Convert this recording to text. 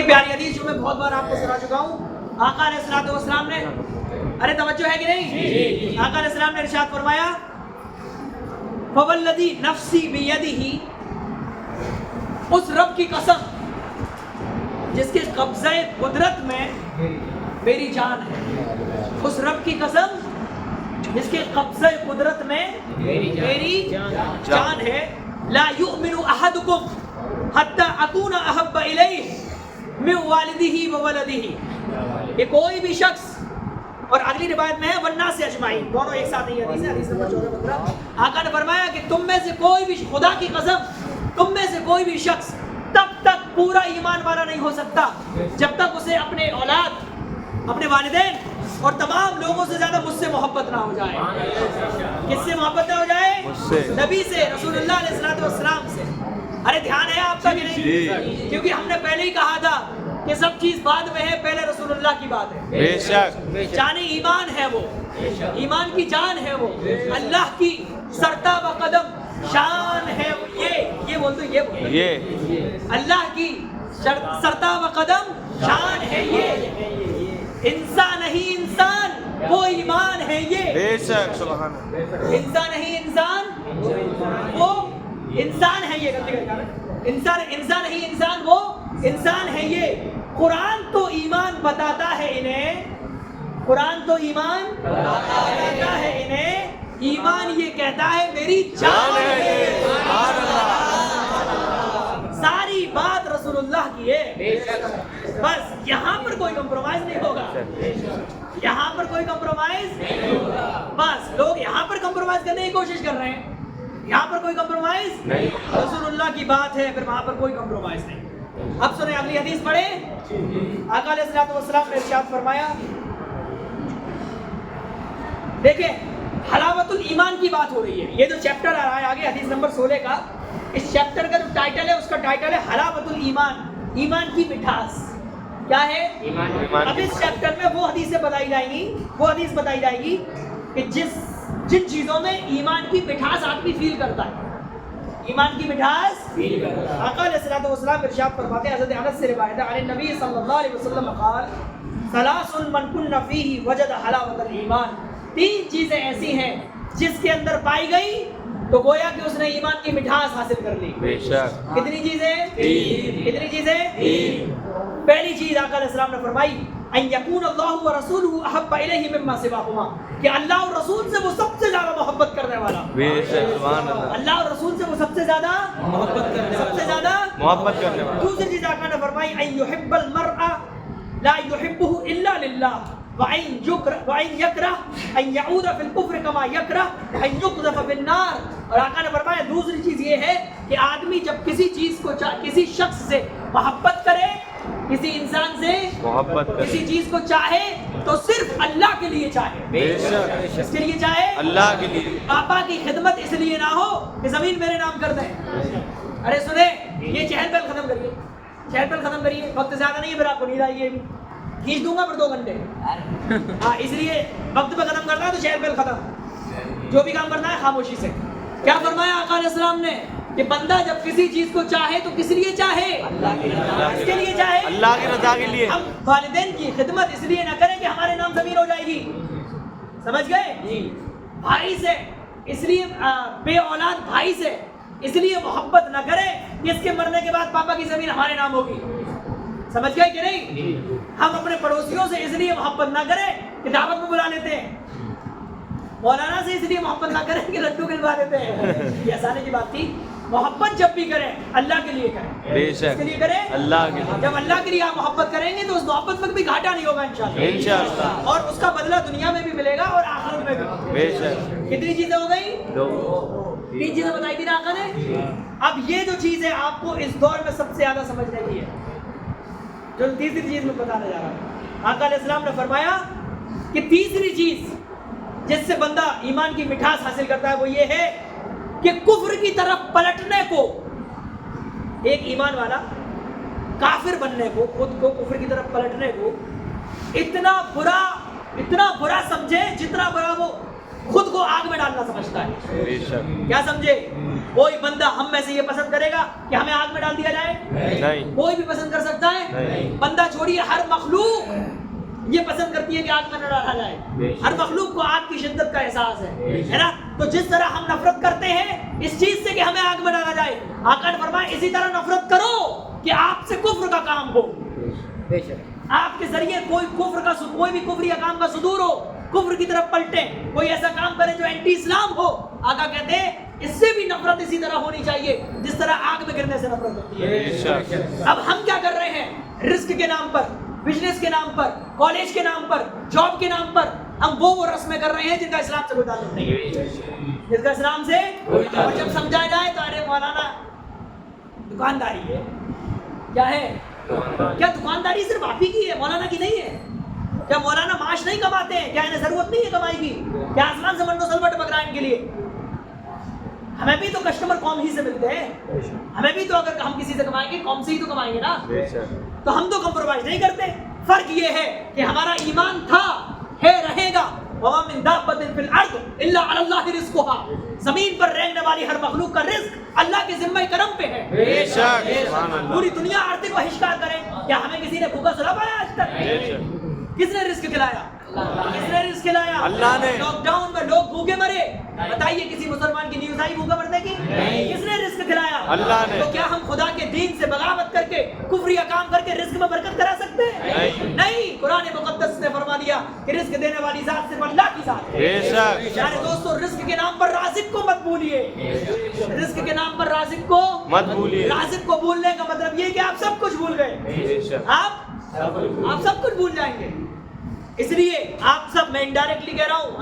پیاری حدیث جو میں بہت بار آپ کو سنا چکا ہوں، آقا علیہ الصلوۃ والسلام نے، ارے توجہ ہے کہ نہیں؟ آقا علیہ السلام نے ارشاد فرمایا فوالذی نفسی بیدہ، اس رب کی قسم جس کے قبضہ قدرت میں میری جان ہے، اس رب کی قسم جس کے قبضہ قدرت میں میری جان ہے، لا یؤمن احدکم حتی اکون احب الیہ من والدہ وولدہ، کہ کوئی بھی شخص، اور اگلی روایت میں ہے والناس اجمعین، دونوں ایک ساتھ نہیں حدیث ہے، حدیث نمبر 1415، آقا نے فرمایا کہ تم میں سے کوئی بھی، خدا کی قسم تم میں سے کوئی بھی شخص تب تک پورا ایمان والا نہیں ہو سکتا جب تک اسے اپنے اولاد، اپنے والدین اور تمام لوگوں سے زیادہ مجھ سے محبت نہ ہو جائے۔ کس سے محبت نہ ہو جائے؟ نبی سے، رسول اللہ علیہ الصلوۃ والسلام سے۔ ارے دھیان ہے آپ کا کہ نہیں؟ کیونکہ ہم نے پہلے ہی کہا تھا کہ سب چیز بعد میں ہے، پہلے رسول اللہ کی بات ہے۔ بے شک جان ایمان ہے وہ، ایمان کی جان ہے وہ، اللہ کی سرتاب قدم شان ہے وہ، یہ بول دو، یہ اللہ کی سرتاب قدم شان ہے یہ، انسان نہیں انسان وہ ایمان ہے یہ، بے شک سبحان اللہ، انسان نہیں انسان وہ انسان ہے یہ، انسان نہیں انسان وہ انسان ہے یہ۔ قرآن تو ایمان بتاتا ہے انہیں، قرآن تو ایمان بتاتا ہے انہیں، ایمان یہ کہتا ہے میری جان ہے۔ ساری بات رسول اللہ کی ہے، بس یہاں پر کوئی کمپرومائز نہیں ہوگا، یہاں پر کوئی کمپرومائز نہیں ہوگا، بس لوگ یہاں پر کمپرومائز کرنے کی کوشش کر رہے ہیں، یہاں پر کوئی کمپرومائز نہیں، رسول اللہ کی بات ہے، پھر وہاں پر کوئی کمپرومائز نہیں۔ اب سنیں اگلی حدیث پڑھیں، آقا علیہ الصلوۃ والسلام نے ارشاد فرمایا، دیکھیں حلاوت الایمان کی بات ہو رہی ہے، یہ جو چیپٹر آ رہا ہے آگے حدیث نمبر 16 کا، اس چیپٹر کا جو ٹائٹل ہے اس کا ٹائٹل ہے حلاوت الایمان، ایمان کی مٹھاس، کیا ہے؟ ایمان۔ اب اس چیپٹر میں وہ حدیثیں بتائی جائیں گی، وہ حدیث بتائی جائے گی کہ جن چیزوں میں ایمان کی مٹھاس آدمی فیل کرتا ہے، ایمان کی مٹھاس فیل کرتا ہے۔ آقا علیہ الصلوۃ والسلام ارشاد فرماتے ہیں، حضرت انس سے روایت ہے، عن نبی صلی اللہ علیہ وسلم قال ثلاث من کن فیہ وجد حلاوت الایمان، تین چیزیں ایسی ہیں جس کے اندر پائی گئی تو گویا کہ اس نے ایمان کی مٹھاس حاصل کر لی۔ بے شک کتنی چیزیں؟ کتنی چیزیں؟ پہلی چیز آقا علیہ السلام نے فرمائی ان یکون اللہ ورسولہ احب الیہ مما سواہما، کہ اللہ اور رسول سے وہ سب سے زیادہ محبت کرنے والا، بے شک سبحان اللہ، اللہ اور رسول سے وہ سب سے زیادہ محبت کرنے والا، سب سے زیادہ محبت کرنے والا۔ دوسری چیز آقا نے فرمائی ان یحب المرء لا يحبه الا للہ وَإِن يَكْرَهْ أَن يَعُودَ فِي الْكُفْرِ كَمَا يَكْرَهْ أَن يُقْذَفَ فِي النَّارِ، اور آقا نے فرمایا دوسری چیز یہ ہے کہ آدمی جب کسی چیز کو کسی شخص سے محبت کرے، کسی انسان سے محبت کرے، کسی چیز کو چاہے تو صرف اللہ کے لیے چاہے، بے شک اس کے لیے چاہے، اللہ کے لیے، پاپا کی خدمت اس لیے نہ ہو کہ زمین میرے نام کر دیں۔ ارے سنیں، یہ چہل پہل ختم کریے، چہل پہل ختم کریے، وقت زیادہ نہیں ہے، پھر آپ کو نیند آئیے گی، کھینچ دوں گا پھر 2 گھنٹے، ہاں اس لیے وقت پہ ختم کرنا ہے تو چہل پہل ختم، جو بھی کام کرنا ہے خاموشی سے۔ کیا فرمایا آقا علیہ السلام نے کہ بندہ جب کسی چیز کو چاہے تو کس لیے چاہے؟ اس کے لیے چاہے، اللہ کی رضا کے لیے۔ ہم والدین کی خدمت اس لیے نہ کریں کہ ہمارے نام زمین ہو جائے گی، سمجھ گئے؟ بھائی سے اس لیے بے اولاد بھائی سے اس لیے محبت نہ کریں کہ اس کے مرنے کے بعد پاپا کی زمین ہمارے نام ہوگی، سمجھ گئے کہ نہیں؟ ہم اپنے پڑوسیوں سے اس لیے محبت نہ کریں کہ دعوت میں بلا لیتے ہیں، مولانا سے اس لیے محبت نہ کریں کہ لڈو کھلوا دیتے ہیں، یہ آسانی کی بات تھی۔ محبت جب بھی کریں اللہ کے لیے کریں، بے اس شک کے لیے کریں، اللہ کے لیے، جب اللہ کے لیے آپ محبت کریں گے تو اس محبت میں بھی گھاٹا نہیں ہوگا انشاءاللہ، انشاءاللہ، اور اس کا بدلہ دنیا میں بھی ملے گا اور آخرت میں بھی۔ بے شک کتنی چیزیں ہو گئی؟ 2 3 چیزیں بتائی تھی نا آقا نے۔ اب یہ جو چیز ہے آپ کو اس دور میں سب سے زیادہ سمجھنے کی ہے، جو تیسری چیز میں بتانے جا رہا ہوں، آقا علیہ السلام نے فرمایا کہ تیسری چیز جس سے بندہ ایمان کی مٹھاس حاصل کرتا ہے وہ یہ ہے کہ کفر کی طرف پلٹنے کو، ایک ایمان والا کافر بننے کو، خود کو کفر کی طرف پلٹنے کو اتنا برا سمجھے جتنا برا وہ خود کو آگ میں ڈالنا سمجھتا ہے۔ بے شک کیا سمجھے؟ کوئی بندہ ہم میں سے یہ پسند کرے گا کہ ہمیں آگ میں ڈال دیا جائے؟ نہیں. کوئی بھی پسند کر سکتا ہے؟ نہیں. بندہ چھوڑیے، ہر مخلوق یہ پسند کرتی ہے کہ آگ میں نہ ڈالا جائے. ہر مخلوق کو آگ کی شدت کا احساس ہے نا. تو جس طرح ہم نفرت کرتے ہیں اس چیز سے کہ ہمیں آگ میں ڈالا جائے، آقا نے فرمایا اسی طرح نفرت کرو کہ آپ سے کفر کا کام ہو، آپ کے ذریعے کوئی بھی کفری کام کا صدور ہو، کفر کی طرف پلٹے، کوئی ایسا کام کرے جو اینٹی اسلام ہو. آقا کہتے ہیں اس سے بھی نفرت اسی طرح ہونی چاہیے جس طرح آگ میں گرنے سے نفرت ہوتی ہے. اب ہم کیا کر رہے ہیں؟ رزق کے نام پر، بزنس کے نام پر، کالج کے نام پر، جاب کے نام پر ہم وہ رسمیں کر رہے ہیں جن کا اسلام سے کوئی تعلق نہیں ہے، جس کا اسلام سے. اور جب سمجھایا جائے تو ارے مولانا دکانداری ہے. کیا ہے؟ کیا دکانداری صرف آپ ہی کی ہے، مولانا کی نہیں ہے؟ کیا مولانا معاش نہیں کماتے ہیں؟ کیا انہیں ضرورت نہیں ہے کمائی کی؟ کیا آسمان سے منڈو سلوٹ پکڑا ان کے لیے؟ ہمیں بھی تو کسٹمر قوم ہی سے ملتے ہیں، ہمیں بھی تو اگر ہم کسی سے کمائیں گے قوم سے ہی تو کمائیں گے نا. تو ہم تو کمپرومائز نہیں کرتے. فرق یہ ہے کہ ہمارا ایمان تھا، ہے، رہے گا. وَمَا مِن دَابَّةٍ فِي الْأَرْضِ إِلَّا عَلَى اللَّهِ رِزْقُهَا. زمین پر رہنے والی ہر مخلوق کا رزق اللہ کے ذمہ کرم پہ ہے. پوری دنیا آرتی کو بہشکار کرے، کیا ہمیں کسی نے بھوکا سلا پایا آج تک؟ کس نے رزق کھلایا؟ کس نے رزق کھلایا؟ اللہ نے. لاک ڈاؤن میں لوگ بھوکے مرے، بتائیے کسی مسلمان کی نیوز آئی بھوکا مرنے کی؟ کس نے رزق کھلایا؟ اللہ نے. تو کیا ہم خدا کے دین سے بغاوت کر کے کفری کام کر کے رزق میں برکت کرا سکتے ہیں؟ نہیں. قرآن مقدس نے فرما دیا کہ رزق دینے والی ذات صرف اللہ کی ذات ہے. پیارے دوستو، رزق کے نام پر رازق کو مت بھولیے. رزق کے نام پر رازق کو مت بھولیے. رازق کو بھولنے کا مطلب یہ کہ آپ سب کچھ بھول گئے. آپ سب کچھ بھول جائیں گے. اس لیے آپ سب، میں انڈائریکٹلی کہہ رہا ہوں،